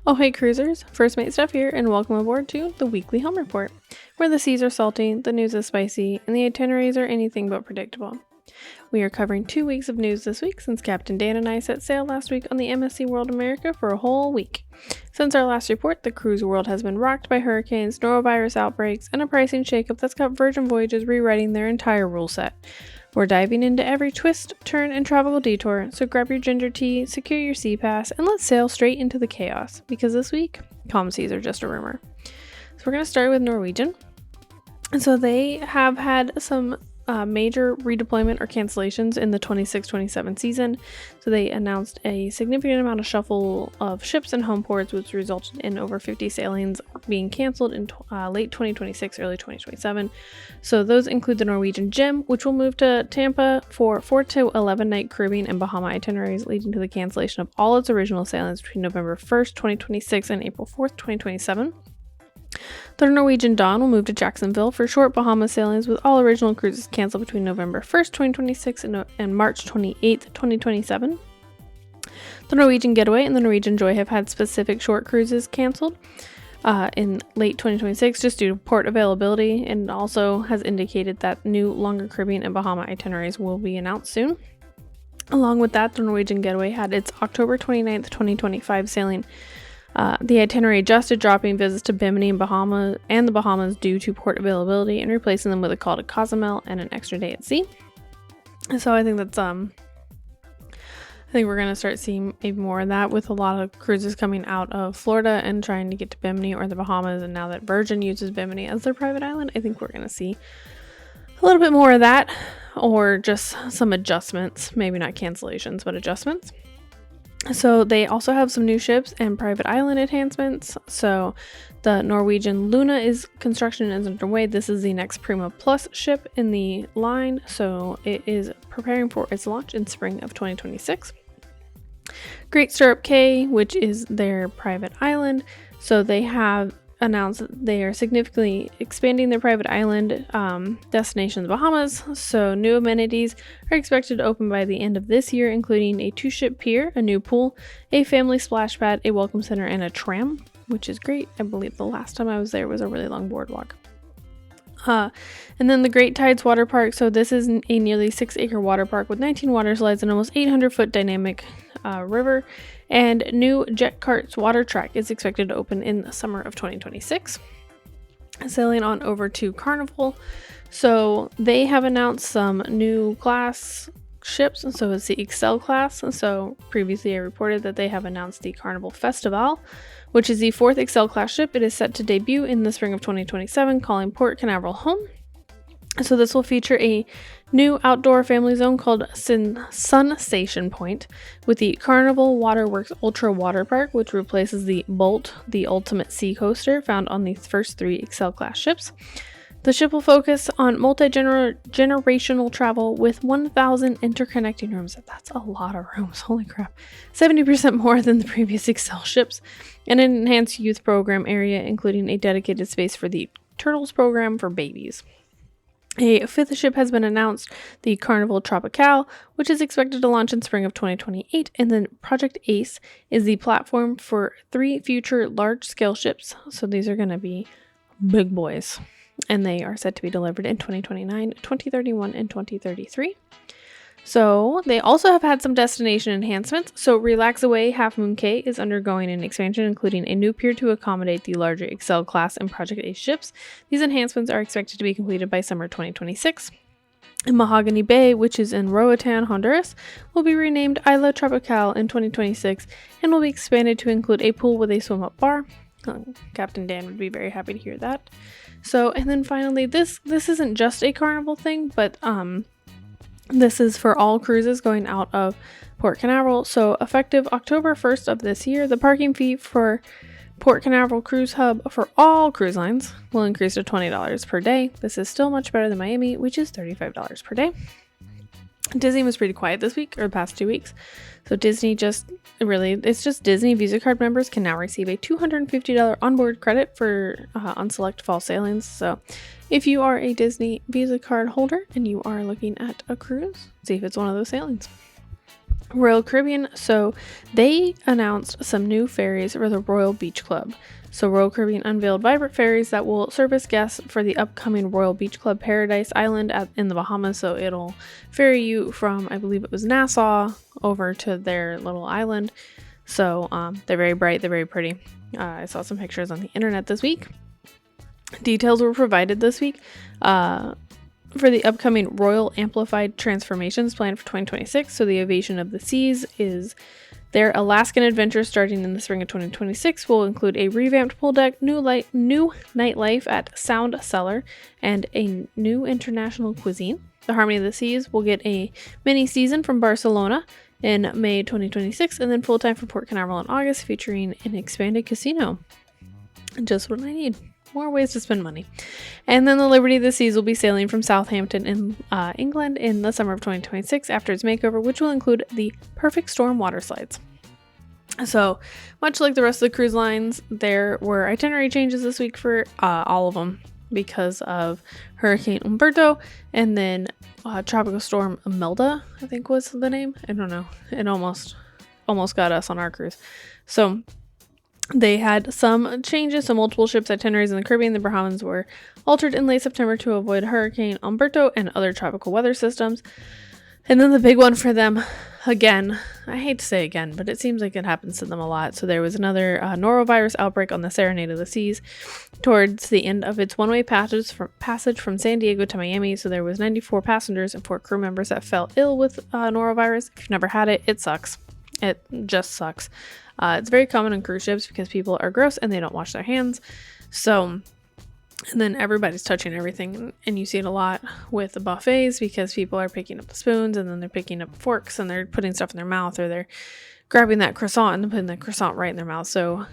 Oh hey cruisers, First Mate Steph here, and welcome aboard to the Weekly Helm Report, where the seas are salty, the news is spicy, and the itineraries are anything but predictable. We are covering 2 weeks of news this week since Captain Dan and I set sail last week on the MSC World America for a whole week. Since our last report, the cruise world has been rocked by hurricanes, norovirus outbreaks, and a pricing shakeup that's got Virgin Voyages rewriting their entire rule set. We're diving into every twist, turn, and tropical detour, so grab your ginger tea, secure your sea pass, and let's sail straight into the chaos, because this week, calm seas are just a rumor. So we're going to start with Norwegian. So they have had some major redeployment or cancellations in the 26-27 season. So they announced a significant amount of shuffle of ships and home ports, which resulted in over 50 sailings being canceled in late 2026, early 2027. So those include the Norwegian Gem, which will move to Tampa for 4 to 11 night Caribbean and Bahama itineraries, leading to the cancellation of all its original sailings between November 1st, 2026 and April 4th, 2027. The Norwegian Dawn will move to Jacksonville for short Bahama sailings, with all original cruises canceled between November 1st, 2026 and March 28th, 2027. The Norwegian Getaway and the Norwegian Joy have had specific short cruises canceled in late 2026 just due to port availability, and also has indicated that new longer Caribbean and Bahama itineraries will be announced soon. Along with that, the Norwegian Getaway had its October 29th, 2025 sailing the itinerary adjusted, dropping visits to Bimini and the Bahamas due to port availability and replacing them with a call to Cozumel and an extra day at sea. So I think that's I think we're gonna start seeing maybe more of that with a lot of cruises coming out of Florida and trying to get to Bimini or the Bahamas. And now that Virgin uses Bimini as their private island, I think we're gonna see a little bit more of that, or just some adjustments, maybe not cancellations, but adjustments. So they also have some new ships and private island enhancements. So the Norwegian Luna construction is underway. This is the next Prima Plus ship in the line. So it is preparing for its launch in spring of 2026. Great Stirrup Cay, which is their private island. So they have announced that they are significantly expanding their private island destination in the Bahamas. So new amenities are expected to open by the end of this year, including a 2-ship pier, a new pool, a family splash pad, a welcome center, and a tram, which is great. I believe the last time I was there was a really long boardwalk. And then the Great Tides Water Park. So this is a nearly 6-acre water park with 19 water slides and almost 800-foot dynamic river. And new jet carts water track is expected to open in the summer of 2026. Sailing on over to Carnival. So they have announced some new class ships. So it's the Excel class. So previously I reported that they have announced the Carnival Festival, which is the 4th Excel class ship. It is set to debut in the spring of 2027, calling Port Canaveral home. So this will feature a new outdoor family zone called Sensation Point with the Carnival Waterworks Ultra Water Park, which replaces the Bolt, the ultimate sea coaster found on the first 3 Excel class ships. The ship will focus on multi-generational travel with 1,000 interconnecting rooms. That's a lot of rooms, holy crap. 70% more than the previous Excel ships, and an enhanced youth program area, including a dedicated space for the Turtles program for babies. A 5th ship has been announced, the Carnival Tropical, which is expected to launch in spring of 2028, and then Project Ace is the platform for 3 future large-scale ships. So these are going to be big boys, and they are set to be delivered in 2029, 2031, and 2033. So they also have had some destination enhancements. So Relax Away Half Moon Cay is undergoing an expansion, including a new pier to accommodate the larger Excel class and Project A ships. These enhancements are expected to be completed by summer 2026. And Mahogany Bay, which is in Roatan, Honduras, will be renamed Isla Tropical in 2026 and will be expanded to include a pool with a swim-up bar. Captain Dan would be very happy to hear that. So, and then finally, this isn't just a Carnival thing, but this is for all cruises going out of Port Canaveral. So effective October 1st of this year, the parking fee for Port Canaveral Cruise Hub for all cruise lines will increase to $20 per day. This is still much better than Miami, which is $35 per day. Disney was pretty quiet this week, or the past 2 weeks. So Disney it's just Disney Visa card members can now receive a $250 onboard credit for on select fall sailings. So if you are a Disney Visa card holder and you are looking at a cruise, see if it's one of those sailings. Royal Caribbean, so they announced some new ferries for the Royal Beach Club. So Royal Caribbean unveiled vibrant ferries that will service guests for the upcoming Royal Beach Club Paradise Island in the Bahamas. So it'll ferry you from, I believe it was Nassau, over to their little island. So they're very bright, they're very pretty. I saw some pictures on the internet this week. Details were provided this week for the upcoming Royal Amplified Transformations planned for 2026. So the Ovation of the Seas is their Alaskan adventure starting in the spring of 2026 will include a revamped pool deck, new nightlife at Sound Cellar, and a new international cuisine. The Harmony of the Seas will get a mini season from Barcelona in May 2026, and then full time for Port Canaveral in August, featuring an expanded casino. Just what I need. More ways to spend money. And then the Liberty of the Seas will be sailing from Southampton in England in the summer of 2026 after its makeover, which will include the Perfect Storm water slides. So much like the rest of the cruise lines, there were itinerary changes this week for all of them because of Hurricane Umberto and then Tropical Storm Imelda, I think was the name. I don't know. It almost got us on our cruise. So they had some changes, so multiple ships itineraries in the Caribbean and the Bahamas were altered in late September to avoid Hurricane Umberto and other tropical weather systems. And then the big one for them, again, I hate to say again, but it seems like it happens to them a lot. So there was another norovirus outbreak on the Serenade of the Seas towards the end of its one-way passage from San Diego to Miami. So there was 94 passengers and 4 crew members that fell ill with norovirus. If you've never had it, it sucks. It just sucks. It's very common on cruise ships because people are gross and they don't wash their hands. So, and then everybody's touching everything, and you see it a lot with the buffets because people are picking up the spoons and then they're picking up forks and they're putting stuff in their mouth, or they're grabbing that croissant and putting the croissant right in their mouth. So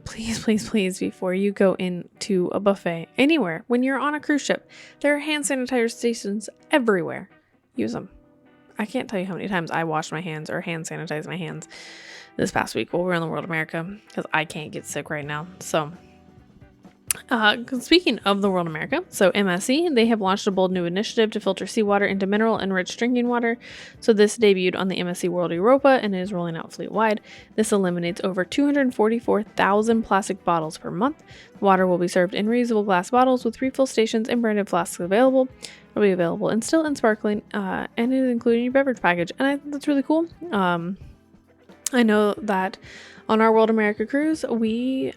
please, please, please, before you go into a buffet anywhere, when you're on a cruise ship, there are hand sanitizer stations everywhere. Use them. I can't tell you how many times I washed my hands or hand sanitized my hands this past week while we were in the World America because I can't get sick right now. So speaking of the World America, so MSC, they have launched a bold new initiative to filter seawater into mineral-enriched drinking water. So this debuted on the MSC World Europa and is rolling out fleet-wide. This eliminates over 244,000 plastic bottles per month. Water will be served in reusable glass bottles with refill stations and branded flasks available. It'll be available in still and sparkling, and it is included in your beverage package. And I think that's really cool. I know that on our World America cruise, we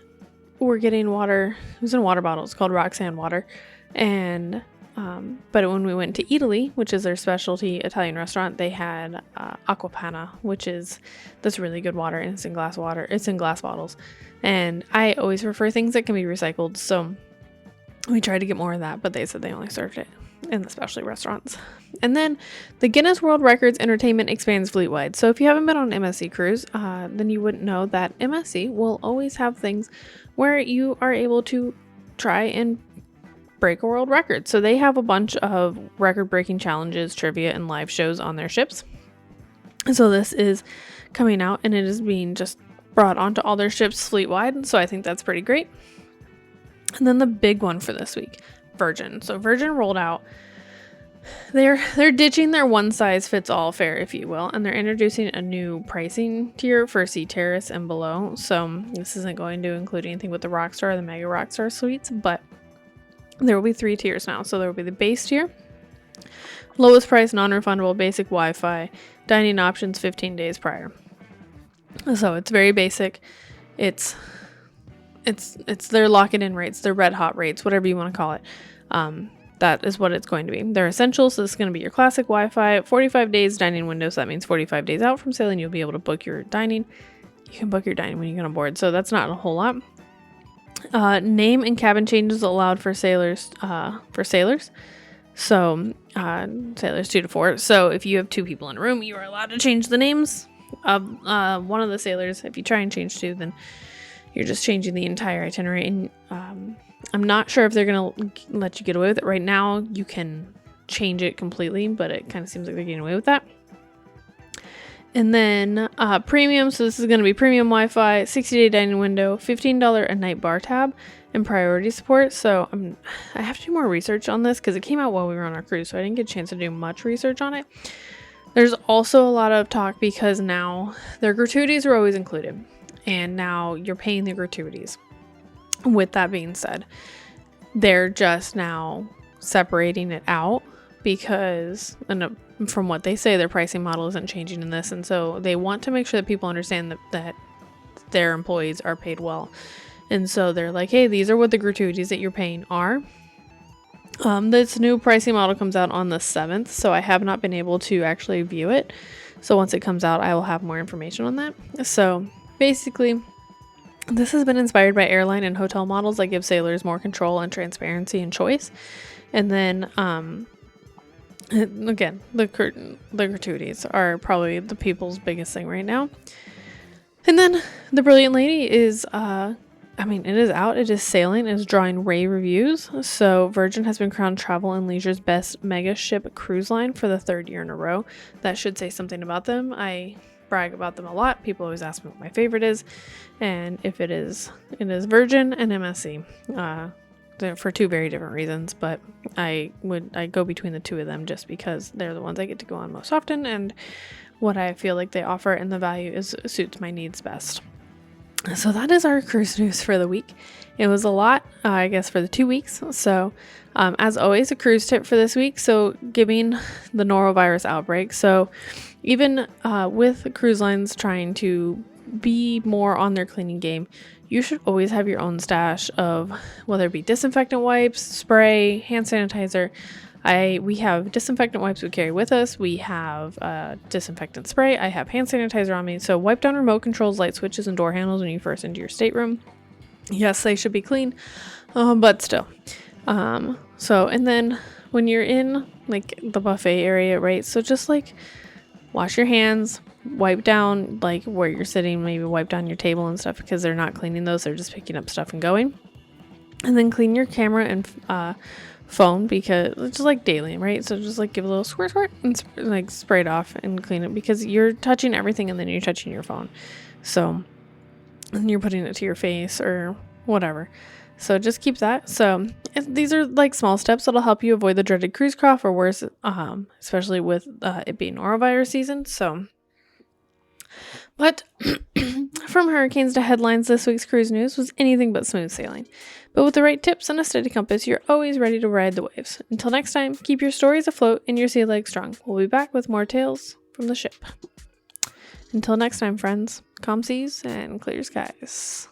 were getting water. It was in water bottles called Roxanne water. And, but when we went to Italy, which is their specialty Italian restaurant, they had Aquapanna, that's really good water, and it's in glass water. It's in glass bottles. And I always prefer things that can be recycled. So we tried to get more of that, but they said they only served it in the specialty restaurants. And then the Guinness World Records entertainment expands fleet-wide. So if you haven't been on an MSC cruise, then you wouldn't know that MSC will always have things where you are able to try and break a world record. So they have a bunch of record-breaking challenges, trivia, and live shows on their ships. So this is coming out, and it is being just brought onto all their ships fleet-wide. So I think that's pretty great. And then the big one for this week, Virgin. So Virgin rolled out, they're ditching their one-size-fits-all fare, if you will, and they're introducing a new pricing tier for Sea Terrace and below. So this isn't going to include anything with the Rockstar or the Mega Rockstar suites, but there will be 3 tiers now. So there will be the base tier, lowest price, non-refundable, basic Wi-Fi, dining options 15 days prior. So it's very basic. It's their lock-it-in rates, their red hot rates, whatever you want to call it. That is what it's going to be. They're essentials. So this is going to be your classic Wi-Fi, 45 days dining window. So that means 45 days out from sailing, you'll be able to book your dining. You can book your dining when you get on board. So that's not a whole lot. Name and cabin changes allowed for sailors. So sailors 2 to 4. So if you have 2 people in a room, you are allowed to change the names of one of the sailors. If you try and change 2, then you're just changing the entire itinerary. And I'm not sure if they're going to let you get away with it. Right now, you can change it completely, but it kind of seems like they're getting away with that. And then premium, so this is going to be premium Wi-Fi, 60-day dining window, $15 a night bar tab, and priority support. So I have to do more research on this because it came out while we were on our cruise, so I didn't get a chance to do much research on it. There's also a lot of talk because now their gratuities are always included, and now you're paying the gratuities. With that being said, they're just now separating it out because, and from what they say, their pricing model isn't changing in this, and so they want to make sure that people understand that their employees are paid well. And so they're like, hey, these are what the gratuities that you're paying are. This new pricing model comes out on the 7th, so I have not been able to actually view it. So once it comes out, I will have more information on that. So basically, this has been inspired by airline and hotel models that give sailors more control and transparency and choice. And then, again, the gratuities are probably the people's biggest thing right now. And then the Brilliant Lady is, it is out. It is sailing. It is drawing rave reviews. So Virgin has been crowned Travel and Leisure's best mega ship cruise line for the 3rd year in a row. That should say something about them. I brag about them a lot. People always ask me what my favorite is, and if it is Virgin and MSC. For two very different reasons, but I go between the two of them just because they're the ones I get to go on most often, and what I feel like they offer and the value suits my needs best. So that is our cruise news for the week. It was a lot, I guess, for the 2 weeks. So as always, a cruise tip for this week. So giving the norovirus outbreak. So even with cruise lines trying to be more on their cleaning game, you should always have your own stash of whether it be disinfectant wipes, spray, hand sanitizer. We have disinfectant wipes we carry with us. We have disinfectant spray. I have hand sanitizer on me. So wipe down remote controls, light switches, and door handles when you first enter your stateroom. Yes, they should be clean, but still. And then when you're in like the buffet area, right? So just like wash your hands, wipe down like where you're sitting, maybe wipe down your table and stuff because they're not cleaning those. They're just picking up stuff and going. And then clean your camera and phone because it's just like daily, right? So just like give a little squirt and like spray it off and clean it because you're touching everything and then you're touching your phone. So and you're putting it to your face or whatever. So just keep that. So these are like small steps that'll help you avoid the dreaded cruise cough or worse, especially with it being norovirus season. So, but from hurricanes to headlines, this week's cruise news was anything but smooth sailing. But with the right tips and a steady compass, you're always ready to ride the waves. Until next time, keep your stories afloat and your sea legs strong. We'll be back with more tales from the ship. Until next time, friends, calm seas and clear skies.